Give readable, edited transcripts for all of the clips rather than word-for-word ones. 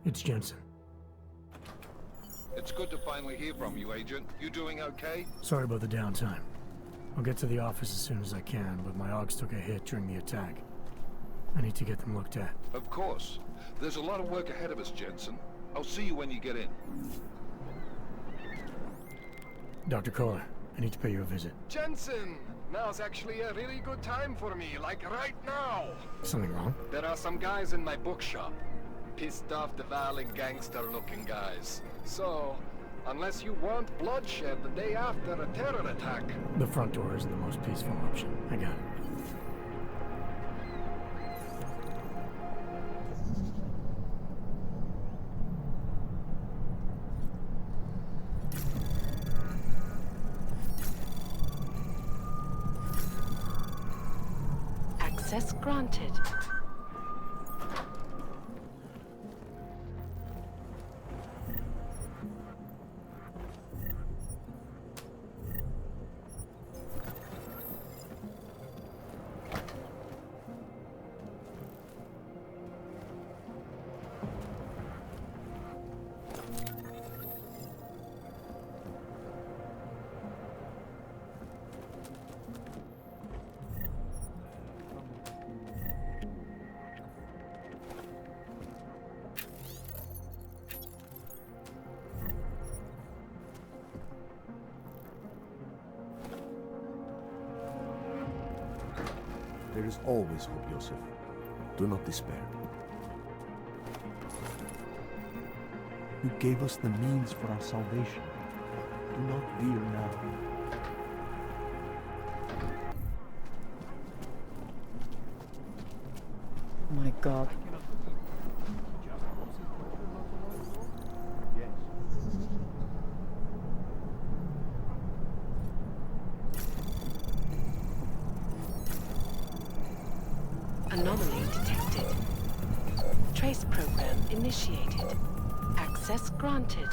It's Jensen. It's good to finally hear from you, Agent. You doing okay? Sorry about the downtime. I'll get to the office as soon as I can, but my Augs took a hit during the attack. I need to get them looked at. Of course. There's a lot of work ahead of us, Jensen. I'll see you when you get in. Dr. Kohler, I need to pay you a visit. Jensen! Now's actually a really good time for me, like right now! Something wrong? There are some guys in my bookshop. Pissed off the valley gangster-looking guys. So, unless you want bloodshed the day after a terror attack... The front door isn't the most peaceful option. I got it. Access granted. There is always hope, Joseph. Do not despair. You gave us the means for our salvation. Do not fear now. My God. Anomaly detected. Trace program initiated. Access granted.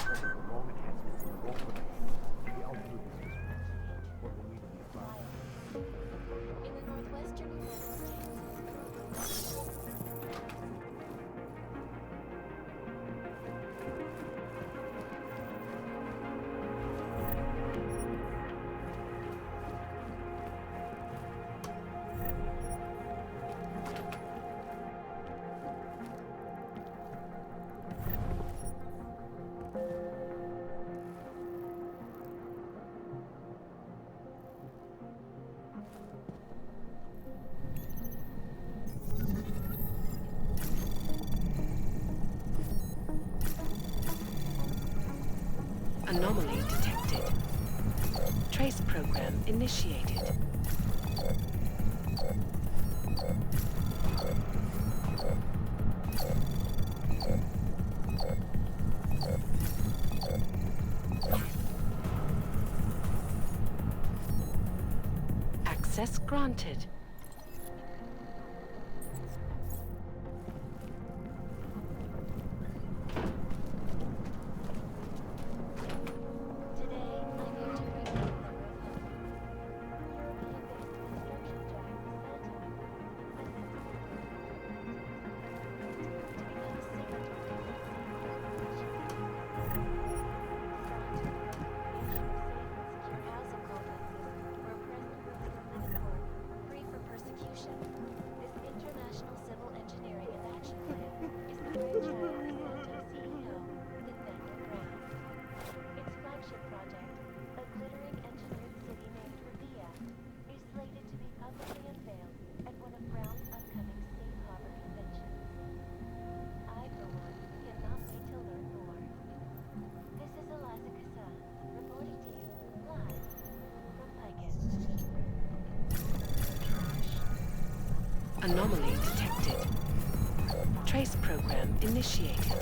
Anomaly detected. Trace program initiated. Access granted. Anomaly detected. Trace program initiated.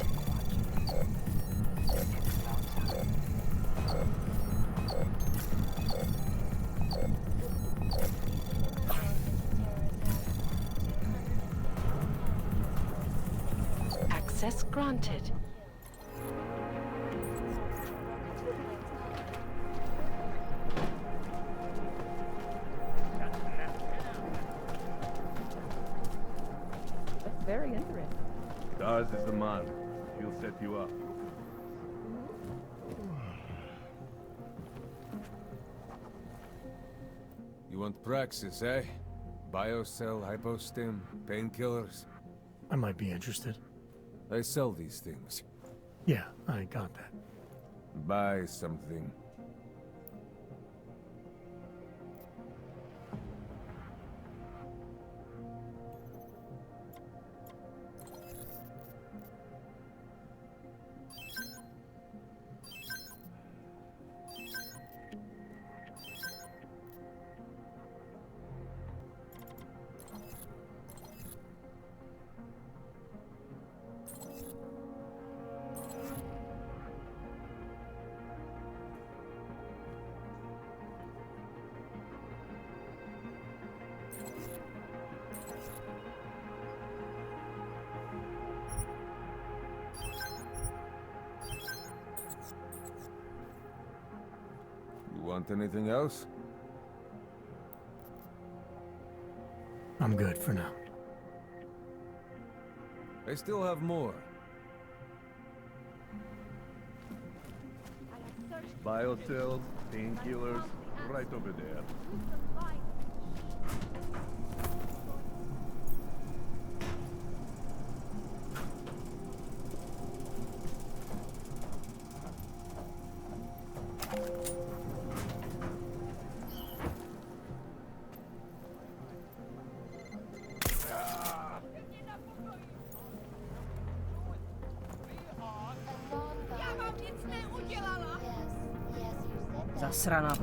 Access granted. Very interesting. Stars is the man. He'll set you up. You want praxis, eh? Biocell, hypostim, painkillers? I might be interested. I sell these things. Yeah, I got that. Buy something. You want anything else? I'm good for now. I still have more. Biocells, painkillers, right over there. Zasrana.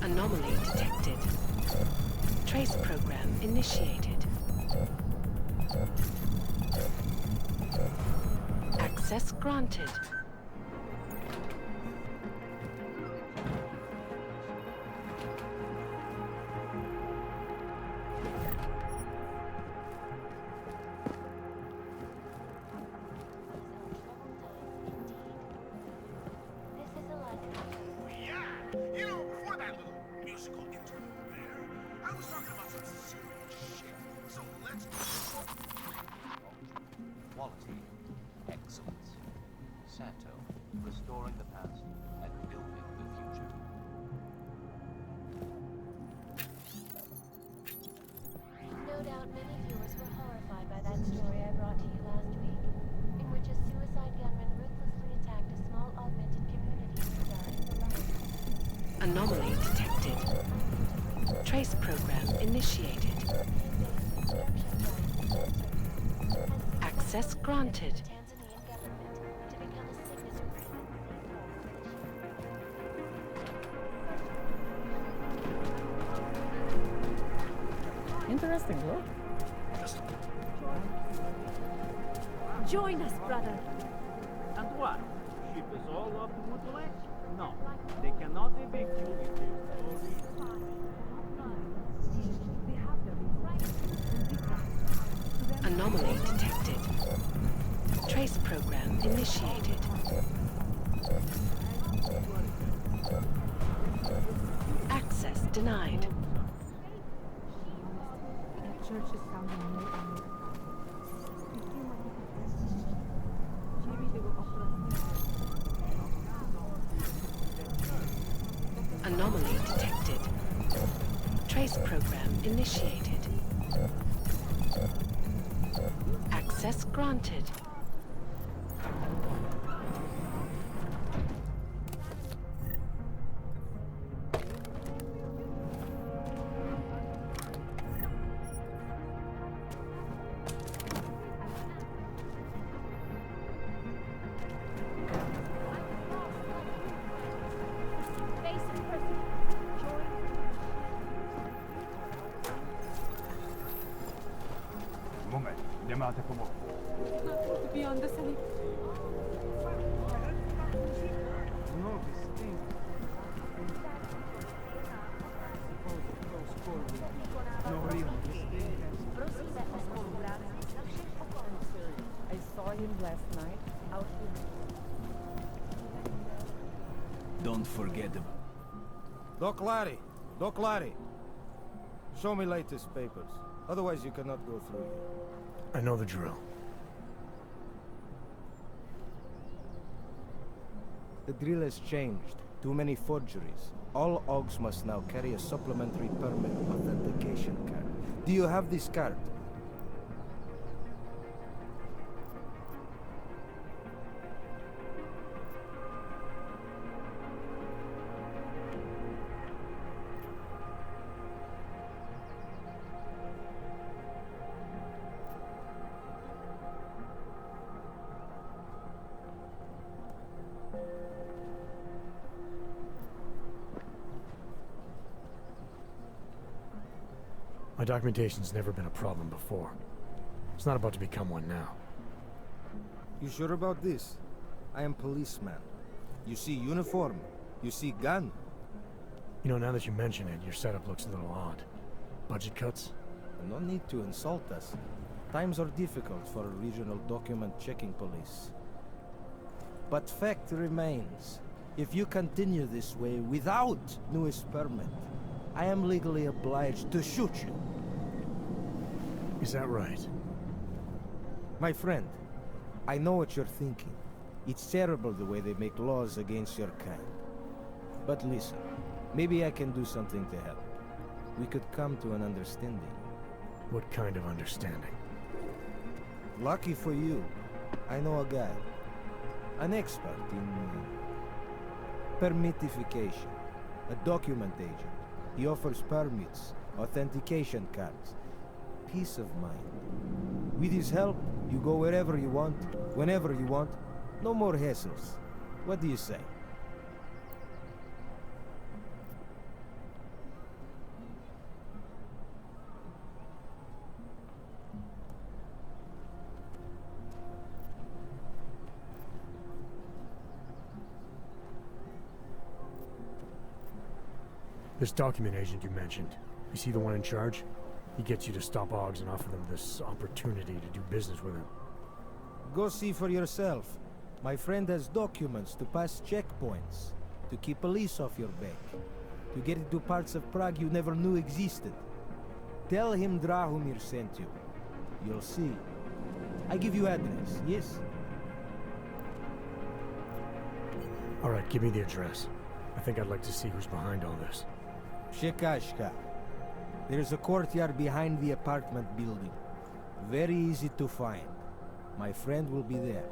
Anomaly detected. Trace program initiated. Access granted. Quality, excellence. Santo, restoring the past and building the future. No doubt many viewers were horrified by that story I brought to you last week, in which a suicide gunman ruthlessly attacked a small augmented community starring the light. Anomaly detected. Trace program initiated. Access granted. Tanzanian government to become a signatory to the Interesting, look. Join us, brother. And what? Ship us all off to Woodland? No, they cannot evict you if there's already... Anomaly detected. Trace program initiated. Access denied. The church is sounding more and more. Anomaly detected. Trace program initiated. Access Access granted. Moment, nemáte pomoc. Beyond the city. No, this thing. No, really, this thing I saw him last night out here. Don't forget him. Doc Larry! Doc Larry! Show me latest papers. Otherwise you cannot go through here. I know the drill. The drill has changed. Too many forgeries. All OGs must now carry a supplementary permit authentication card. Do you have this card? My documentation's never been a problem before. It's not about to become one now. You sure about this? I am policeman. You see uniform. You see gun. You know, now that you mention it, your setup looks a little odd. Budget cuts? No need to insult us. Times are difficult for a regional document checking police. But fact remains, if you continue this way without newest permit, I am legally obliged to shoot you. Is that right? My friend, I know what you're thinking. It's terrible the way they make laws against your kind. But listen, maybe I can do something to help. We could come to an understanding. What kind of understanding? Lucky for you, I know a guy. An expert in permitification. A document agent. He offers permits, authentication cards. Peace of mind. With his help, you go wherever you want, whenever you want. No more hassles. What do you say? This document agent you mentioned, is he the one in charge? He gets you to stop OGs and offer them this opportunity to do business with him. Go see for yourself. My friend has documents to pass checkpoints, to keep police off your back, to get into parts of Prague you never knew existed. Tell him Drahomir sent you. You'll see. I give you address, yes? All right, give me the address. I think I'd like to see who's behind all this. Shekashka. There's a courtyard behind the apartment building. Very easy to find. My friend will be there.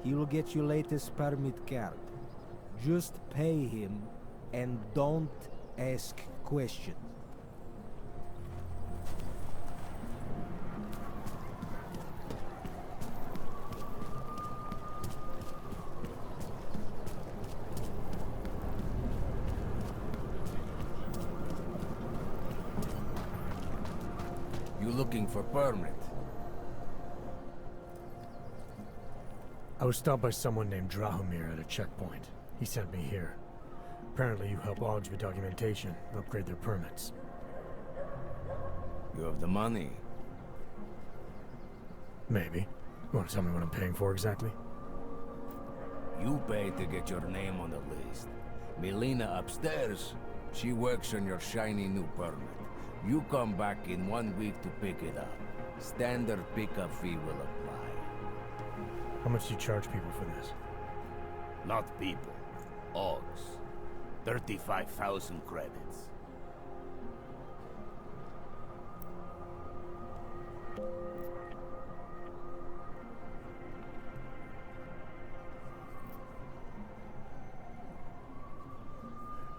He will get you latest permit card. Just pay him and don't ask questions. You looking for permit? I was stopped by someone named Drahomir at a checkpoint. He sent me here. Apparently you help OGs with documentation, upgrade their permits. You have the money? Maybe. You want to tell me what I'm paying for exactly? You pay to get your name on the list. Melina upstairs, she works on your shiny new permit. You come back in 1 week to pick it up. Standard pickup fee will apply. How much do you charge people for this? Not people. OGs. 35,000 credits.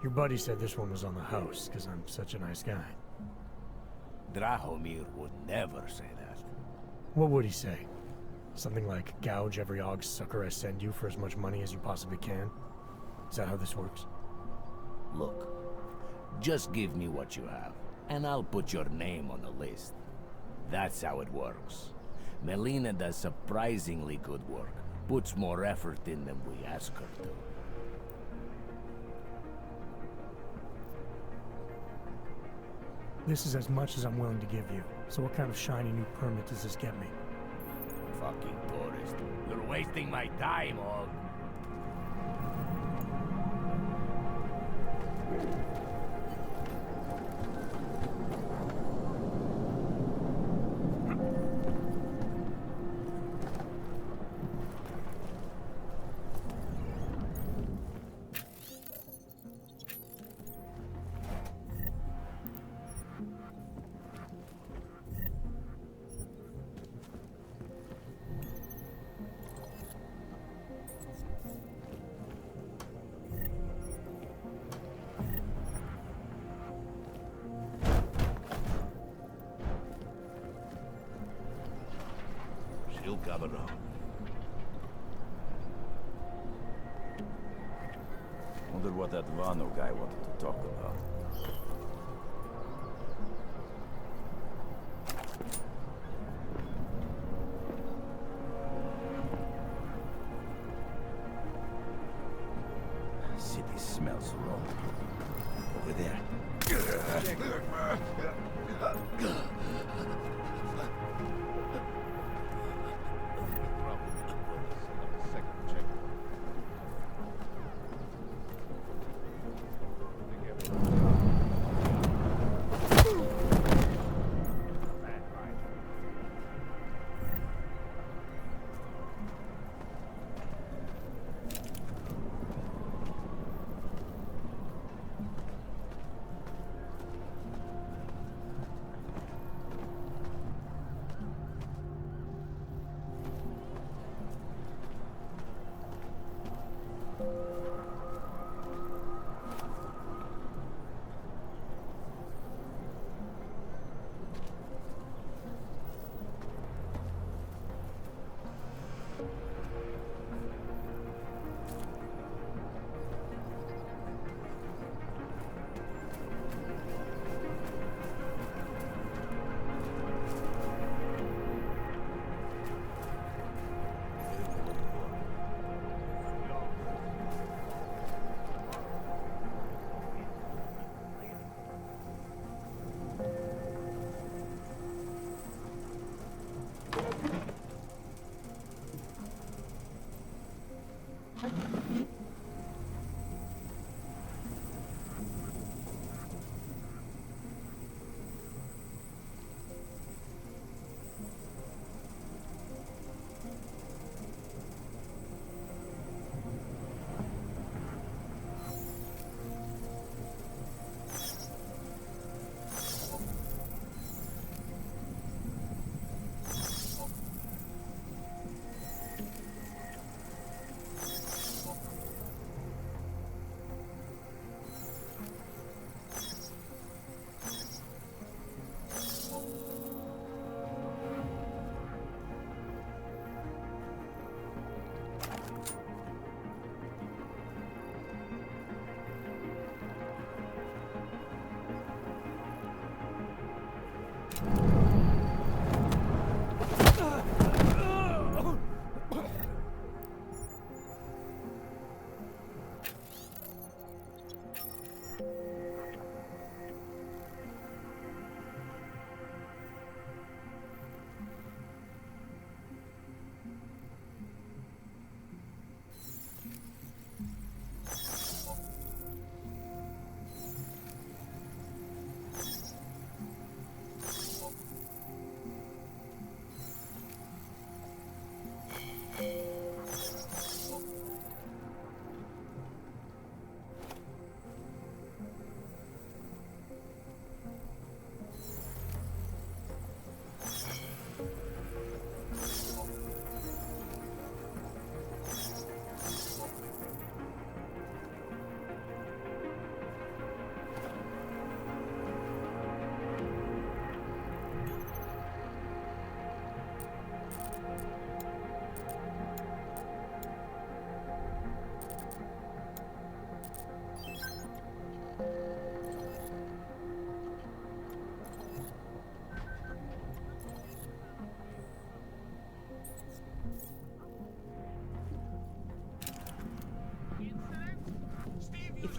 Your buddy said this one was on the house, because I'm such a nice guy. Drahomir would never say that. What would he say? Something like, gouge every Og sucker I send you for as much money as you possibly can? Is that how this works? Look, just give me what you have, and I'll put your name on the list. That's how it works. Melina does surprisingly good work, puts more effort in than we ask her to. This is as much as I'm willing to give you. So what kind of shiny new permit does this get me? Fucking tourist. You're wasting my time, Og. She'll come around. Wonder what that Vano guy wanted to talk about. City smells wrong. Over there.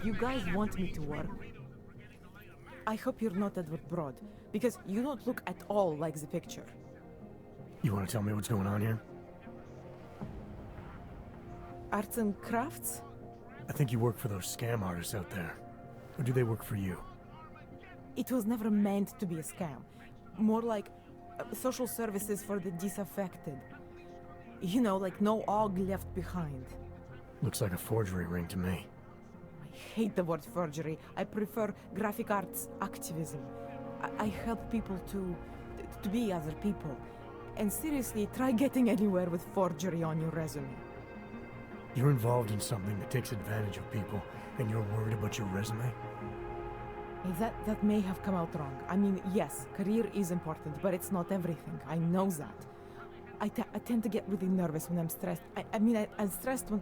you guys want me to work, I hope you're not Edward Broad, because you don't look at all like the picture. You want to tell me what's going on here? Arts and crafts? I think you work for those scam artists out there. Or do they work for you? It was never meant to be a scam. More like social services for the disaffected. You know, like no og left behind. Looks like a forgery ring to me. I hate the word forgery. I prefer graphic arts activism. I help people to be other people. And seriously, try getting anywhere with forgery on your resume. You're involved in something that takes advantage of people, and you're worried about your resume? That may have come out wrong. I mean, yes, career is important, but it's not everything. I know that. I tend to get really nervous when I'm stressed. I'm stressed when...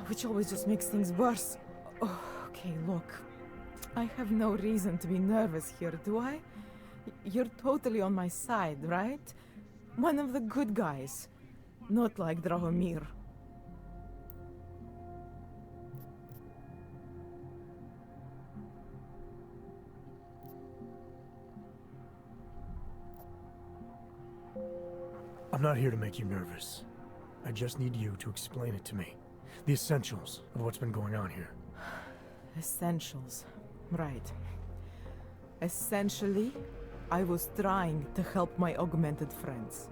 which always just makes things worse. Oh, okay, look. I have no reason to be nervous here, do I? You're totally on my side, right? One of the good guys. Not like Drahomir. I'm not here to make you nervous. I just need you to explain it to me. The essentials of what's been going on here. Essentials. Right. Essentially, I was trying to help my augmented friends.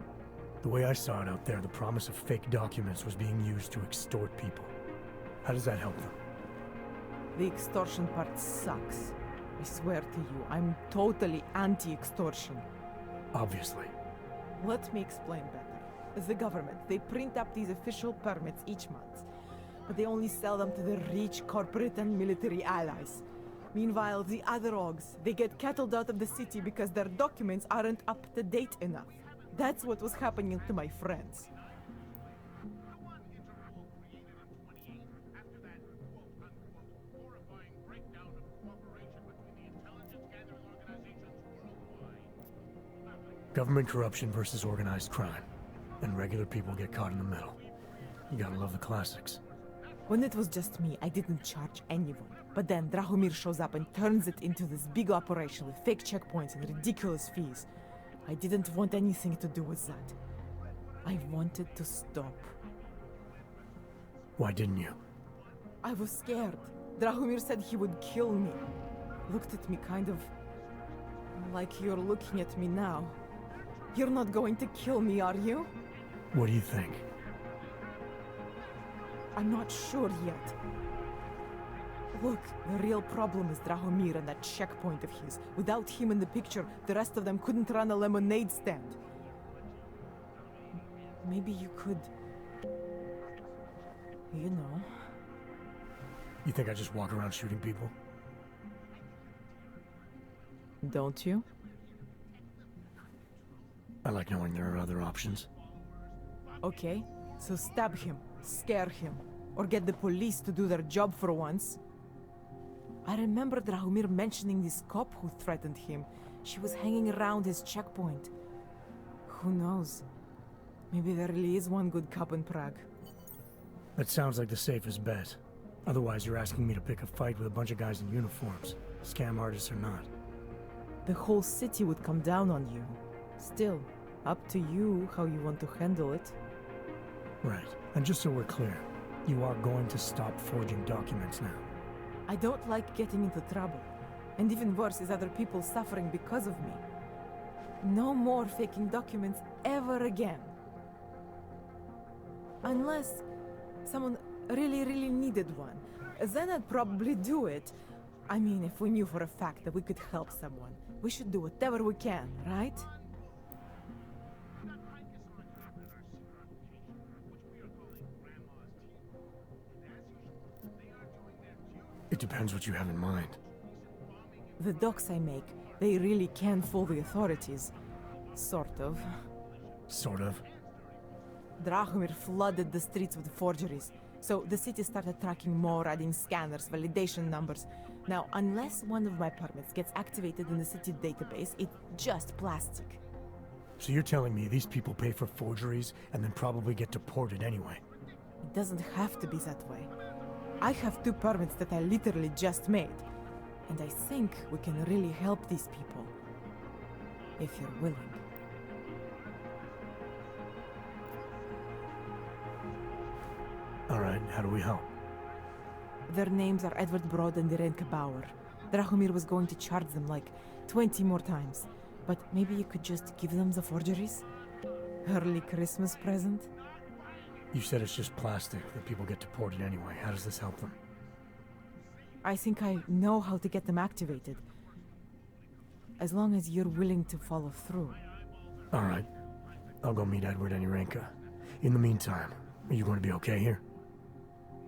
The way I saw it out there, the promise of fake documents was being used to extort people. How does that help them? The extortion part sucks. I swear to you, I'm totally anti-extortion. Obviously. Let me explain better. The government, they print up these official permits each month, but they only sell them to the rich corporate and military allies. Meanwhile, the other Ogs, they get cattled out of the city because their documents aren't up to date enough. That's what was happening to my friends. Government corruption versus organized crime. And regular people get caught in the middle. You gotta love the classics. When it was just me, I didn't charge anyone. But then Drahomir shows up and turns it into this big operation with fake checkpoints and ridiculous fees. I didn't want anything to do with that. I wanted to stop. Why didn't you? I was scared. Drahomir said he would kill me. Looked at me kind of... like you're looking at me now. You're not going to kill me, are you? What do you think? I'm not sure yet. Look, the real problem is Drahomir and that checkpoint of his. Without him in the picture, the rest of them couldn't run a lemonade stand. Maybe you could... you know... You think I just walk around shooting people? Don't you? I like knowing there are other options. Okay, so stab him, scare him, or get the police to do their job for once. I remember Drahomir mentioning this cop who threatened him. She was hanging around his checkpoint. Who knows? Maybe there really is one good cop in Prague. That sounds like the safest bet. Otherwise, you're asking me to pick a fight with a bunch of guys in uniforms, scam artists or not. The whole city would come down on you. Still, up to you how you want to handle it. Right. And just so we're clear, you are going to stop forging documents now. I don't like getting into trouble. And even worse is other people suffering because of me. No more faking documents ever again. Unless someone really needed one. Then I'd probably do it. I mean, if we knew for a fact that we could help someone, we should do whatever we can, right? It depends what you have in mind. The docs I make, they really can fool the authorities. Sort of. Sort of? Drahomir flooded the streets with forgeries, so the city started tracking more, adding scanners, validation numbers. Now, unless one of my permits gets activated in the city database, it's just plastic. So you're telling me these people pay for forgeries and then probably get deported anyway? It doesn't have to be that way. I have 2 permits that I literally just made. And I think we can really help these people. If you're willing. Alright, how do we help? Their names are Edward Broad and Irenka Bauer. Drahomir was going to charge them like 20 more times. But maybe you could just give them the forgeries? Early Christmas present? You said it's just plastic, that people get deported anyway. How does this help them? I think I know how to get them activated. As long as you're willing to follow through. Alright. I'll go meet Edward and Irenka. In the meantime, are you going to be okay here?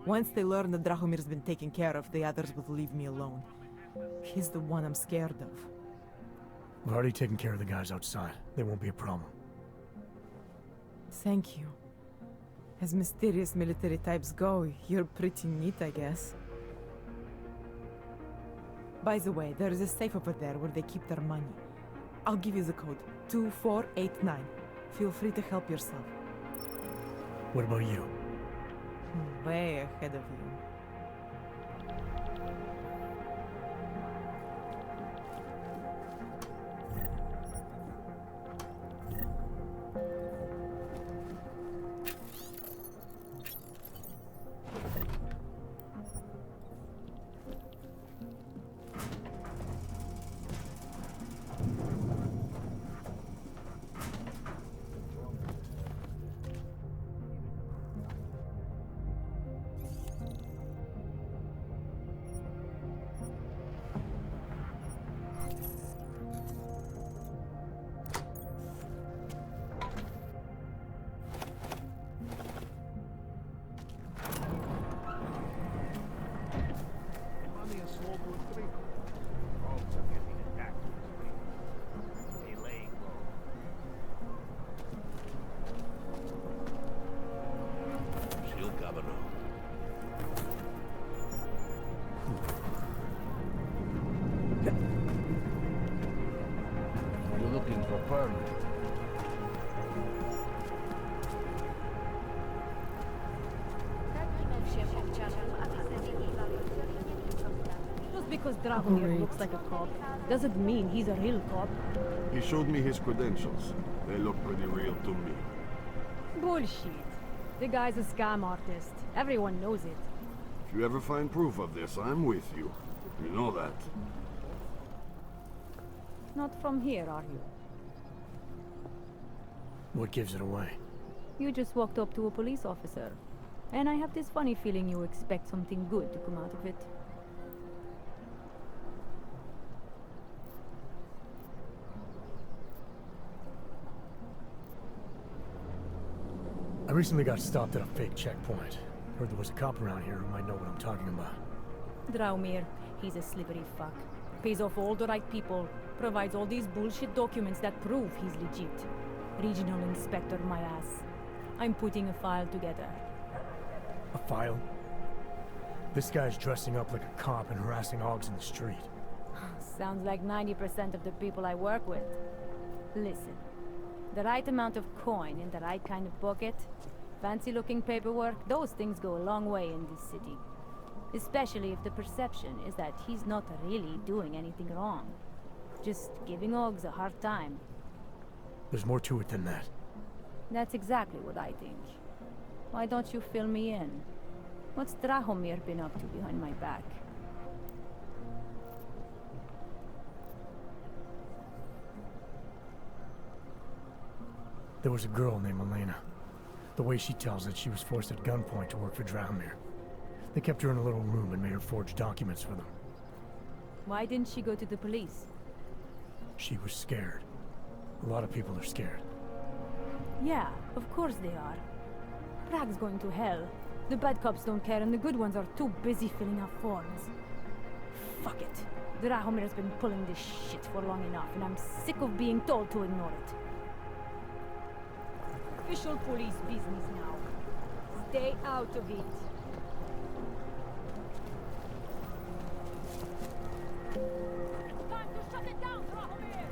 Once they learn that Drahomir's been taken care of, the others will leave me alone. He's the one I'm scared of. We've already taken care of the guys outside. They won't be a problem. Thank you. As mysterious military types go, you're pretty neat, I guess. By the way, there is a safe over there where they keep their money. I'll give you the code, 2489. Feel free to help yourself. What about you? Way ahead of you. You're looking for permit. Just because Drahomir looks like a cop doesn't mean he's a real cop. He showed me his credentials. They look pretty real to me. Bullshit. The guy's a scam artist. Everyone knows it. If you ever find proof of this, I'm with you. You know that. Not from here, are you? What gives it away? You just walked up to a police officer. And I have this funny feeling you expect something good to come out of it. I recently got stopped at a fake checkpoint. Heard there was a cop around here who might know what I'm talking about. Drahomir, he's a slippery fuck. Pays off all the right people, provides all these bullshit documents that prove he's legit. Regional inspector, my ass. I'm putting a file together. A file? This guy's dressing up like a cop and harassing hogs in the street. Sounds like 90% of the people I work with. Listen, the right amount of coin in the right kind of pocket, fancy-looking paperwork, those things go a long way in this city. Especially if the perception is that he's not really doing anything wrong. Just giving hogs a hard time. There's more to it than that. That's exactly what I think. Why don't you fill me in? What's Drahomir been up to behind my back? There was a girl named Elena. The way she tells it, she was forced at gunpoint to work for Drahomir. They kept her in a little room and made her forge documents for them. Why didn't she go to the police? She was scared. A lot of people are scared. Yeah, of course they are. Prague's going to hell. The bad cops don't care and the good ones are too busy filling out forms. Fuck it. Drahomir's been pulling this shit for long enough and I'm sick of being told to ignore it. Official police business now. Stay out of it. Time to shut it down, Drahomir!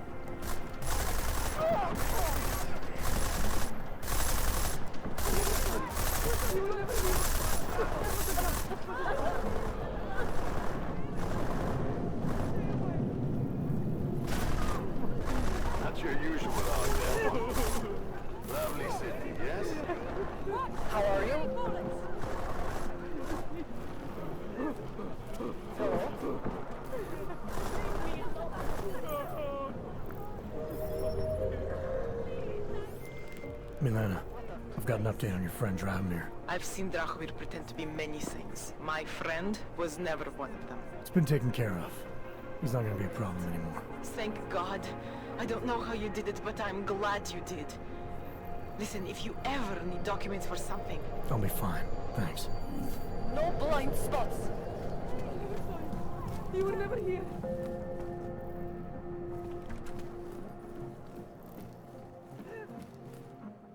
That's your usual Odběr. Lovely city, yes? How are you? Milena, I've got an update on your friend Drahomir. I've seen Drahomir pretend to be many things. My friend was never one of them. It's been taken care of. He's not gonna be a problem anymore. Thank God. I don't know how you did it, but I'm glad you did. Listen, if you ever need documents for something... I'll be fine. Thanks. No blind spots! You were never here.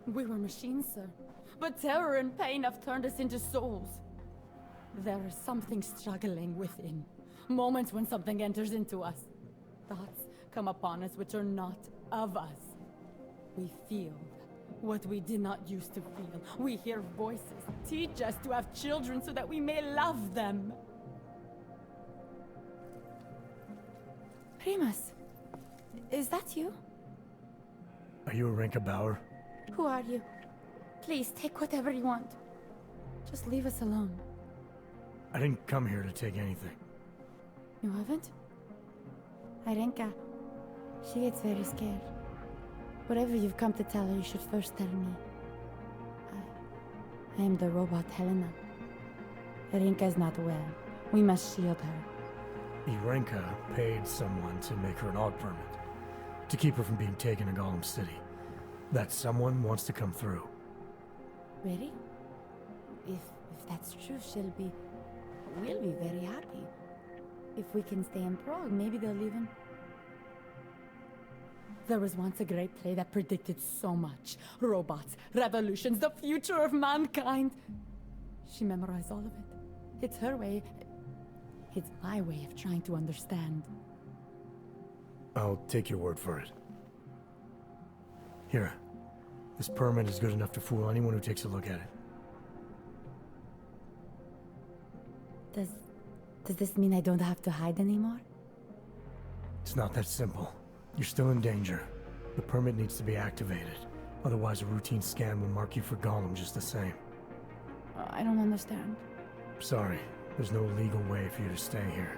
We were machines, sir. But terror and pain have turned us into souls. There is something struggling within. Moments when something enters into us. Thoughts come upon us which are not of us. We feel what we did not used to feel. We hear voices. Teach us to have children so that we may love them. Primus, is that you? Are you Arinka Bauer? Who are you? Please, take whatever you want. Just leave us alone. I didn't come here to take anything. You haven't? Arenka, she gets very scared. Whatever you've come to tell her, you should first tell me. I am the robot Helena. Arenka is not well. We must shield her. Arenka paid someone to make her an AUG permit. To keep her from being taken to Golem City. That someone wants to come through. Really? If that's true, we'll be very happy. If we can stay in Prague, maybe they'll even... There was once a great play that predicted so much. Robots, revolutions, the future of mankind. She memorized all of it. It's her way. It's my way of trying to understand. I'll take your word for it. Here. This permit is good enough to fool anyone who takes a look at it. Does this mean I don't have to hide anymore? It's not that simple. You're still in danger. The permit needs to be activated. Otherwise, a routine scan will mark you for Golem just the same. I don't understand. Sorry. There's no legal way for you to stay here.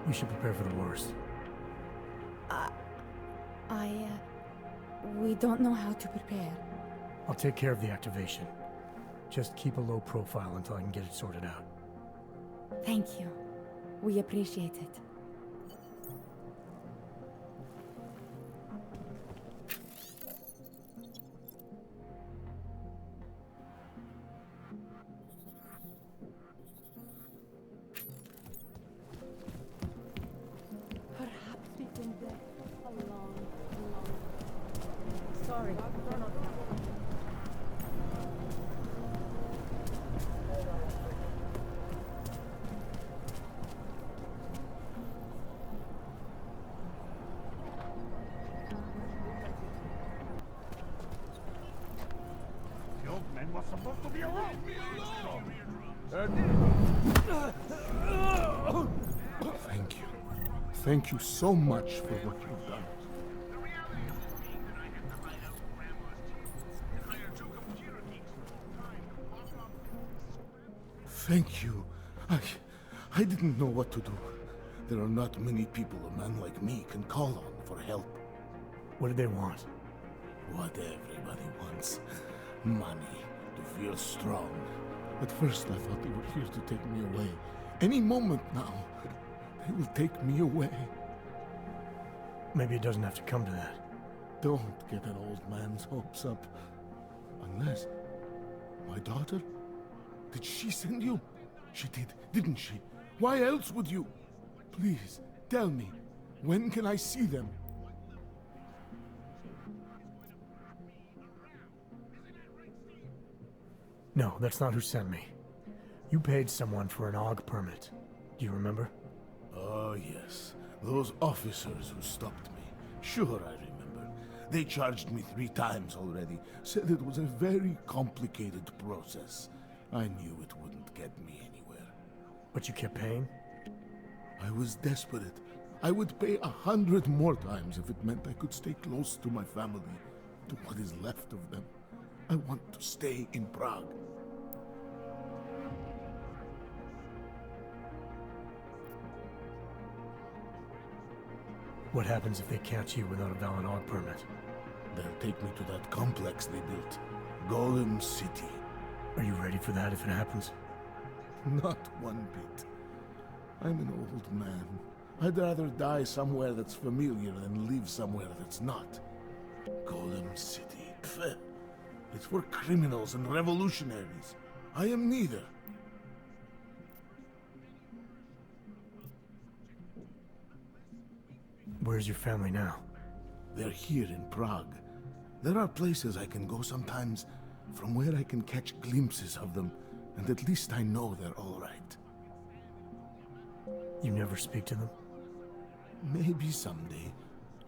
You should prepare for the worst. We don't know how to prepare. I'll take care of the activation. Just keep a low profile until I can get it sorted out. Thank you. We appreciate it. Perhaps we can get along. Sorry. The old man was supposed to be around. Thank you. Thank you so much for what you've done. Thank you. I didn't know what to do. There are not many people a man like me can call on for help. What did they want? What everybody wants. Money. To feel strong. At first I thought they were here to take me away. Any moment now, they will take me away. Maybe it doesn't have to come to that. Don't get an old man's hopes up. Unless... my daughter? Did she send you? She did, didn't she? Why else would you? Please, tell me. When can I see them? No, that's not who sent me. You paid someone for an AUG permit. Do you remember? Oh, yes. Those officers who stopped me. Sure, I remember. They charged me 3 times already. Said it was a very complicated process. I knew it wouldn't get me anywhere. But you kept paying? I was desperate. I would pay 100 more times if it meant I could stay close to my family, to what is left of them. I want to stay in Prague. What happens if they catch you without a valid AUG permit? They'll take me to that complex they built. Golem City. Are you ready for that if it happens? Not one bit. I'm an old man. I'd rather die somewhere that's familiar than live somewhere that's not. Golem City. Pfft. It's for criminals and revolutionaries. I am neither. Where's your family now? They're here in Prague. There are places I can go sometimes from where I can catch glimpses of them, and at least I know they're all right. You never speak to them? Maybe someday.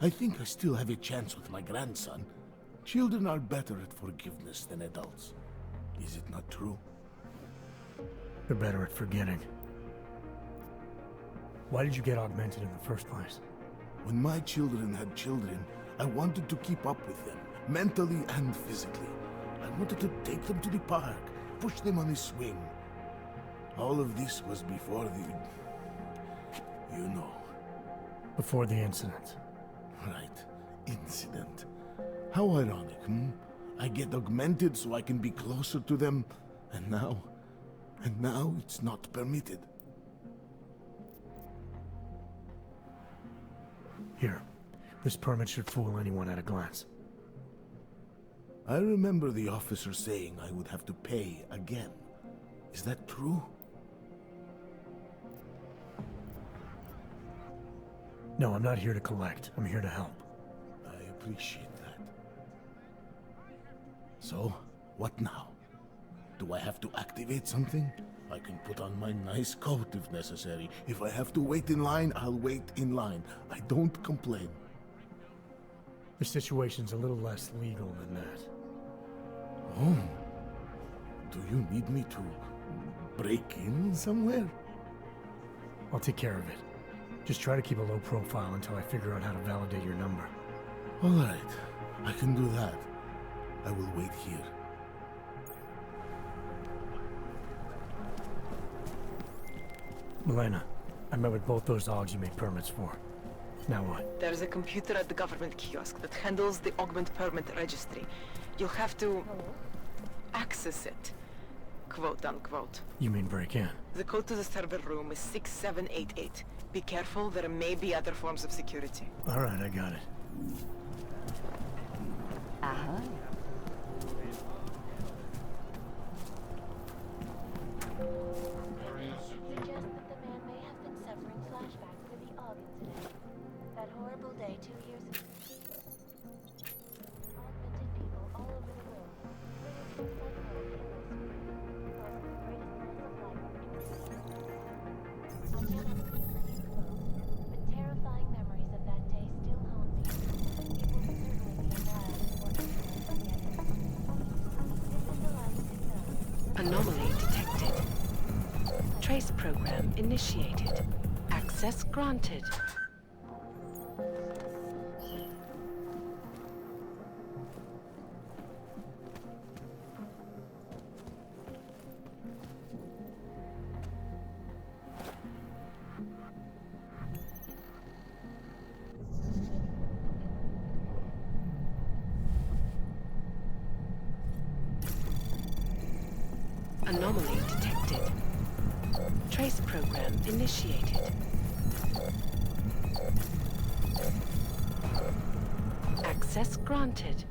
I think I still have a chance with my grandson. Children are better at forgiveness than adults. Is it not true? They're better at forgetting. Why did you get augmented in the first place? When my children had children, I wanted to keep up with them, mentally and physically. I wanted to take them to the park, push them on a swing. All of this was before the... you know. Before the incident. Right. Incident. How ironic, hmm? I get augmented so I can be closer to them, and now it's not permitted. Here. This permit should fool anyone at a glance. I remember the officer saying I would have to pay again. Is that true? No, I'm not here to collect. I'm here to help. I appreciate that. So, what now? Do I have to activate something? I can put on my nice coat if necessary. If I have to wait in line, I'll wait in line. I don't complain. The situation's a little less legal than that. Oh. Do you need me to break in somewhere? I'll take care of it. Just try to keep a low profile until I figure out how to validate your number. All right. I can do that. I will wait here. Milena, I met with both those AUGs you made permits for. Now what? There's a computer at the government kiosk that handles the augment permit registry. You'll have to access it, quote unquote. You mean break in? The code to the server room is 6788. Be careful, there may be other forms of security. All right, I got it. Uh-huh. That horrible day 2 years ago. Augmented people all over the world. I cannot see the close, but terrifying memories of that day still haunt me. It will certainly be a while before This is the last signal. Anomaly detected. Trace program initiated. Access granted. Anomaly detected. Trace program initiated. Access granted.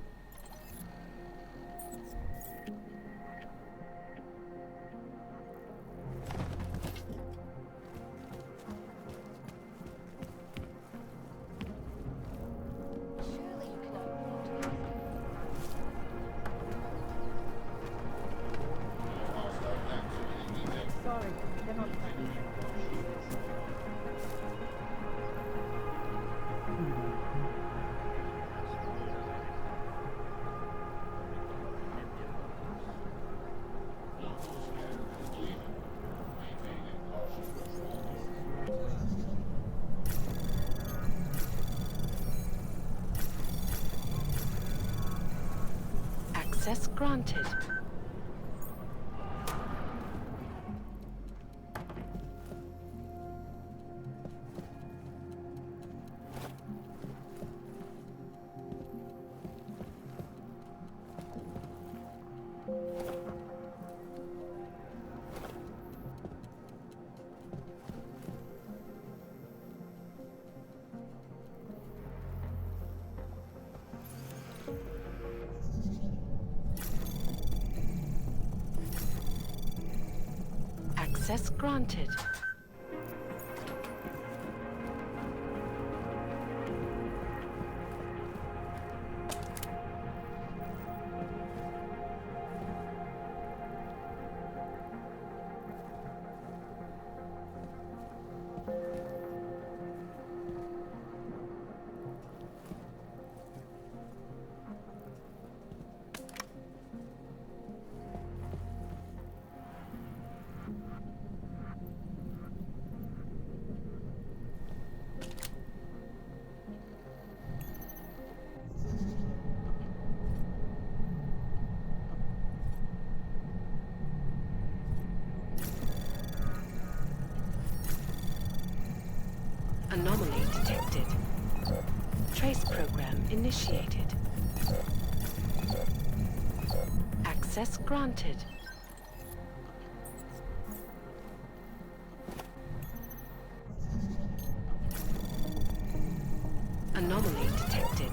Access granted. Access granted. Anomaly detected. Trace program initiated. Access granted. Anomaly detected.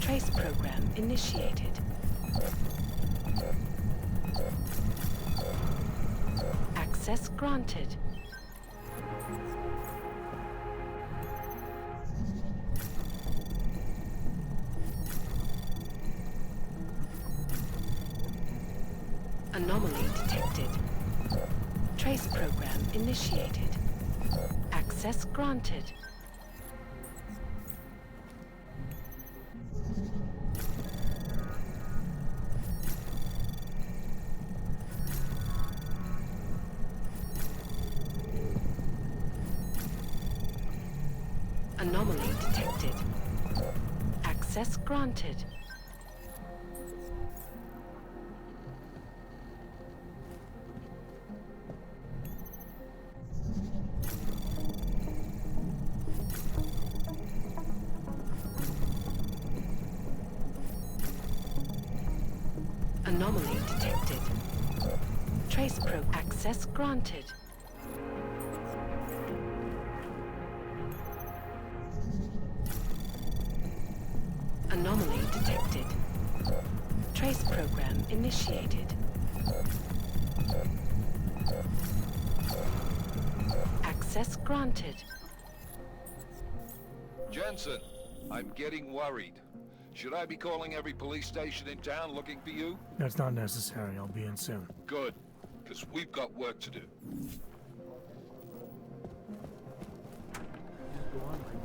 Trace program initiated. Access granted. Anomaly detected. Trace program initiated. Access granted. Anomaly detected. Access granted. Anomaly detected. Trace probe access granted. Anomaly detected. Trace program initiated. Access granted. Jensen, I'm getting worried. Should I be calling every police station in town looking for you? That's not necessary. I'll be in soon. Good, because we've got work to do. Go on like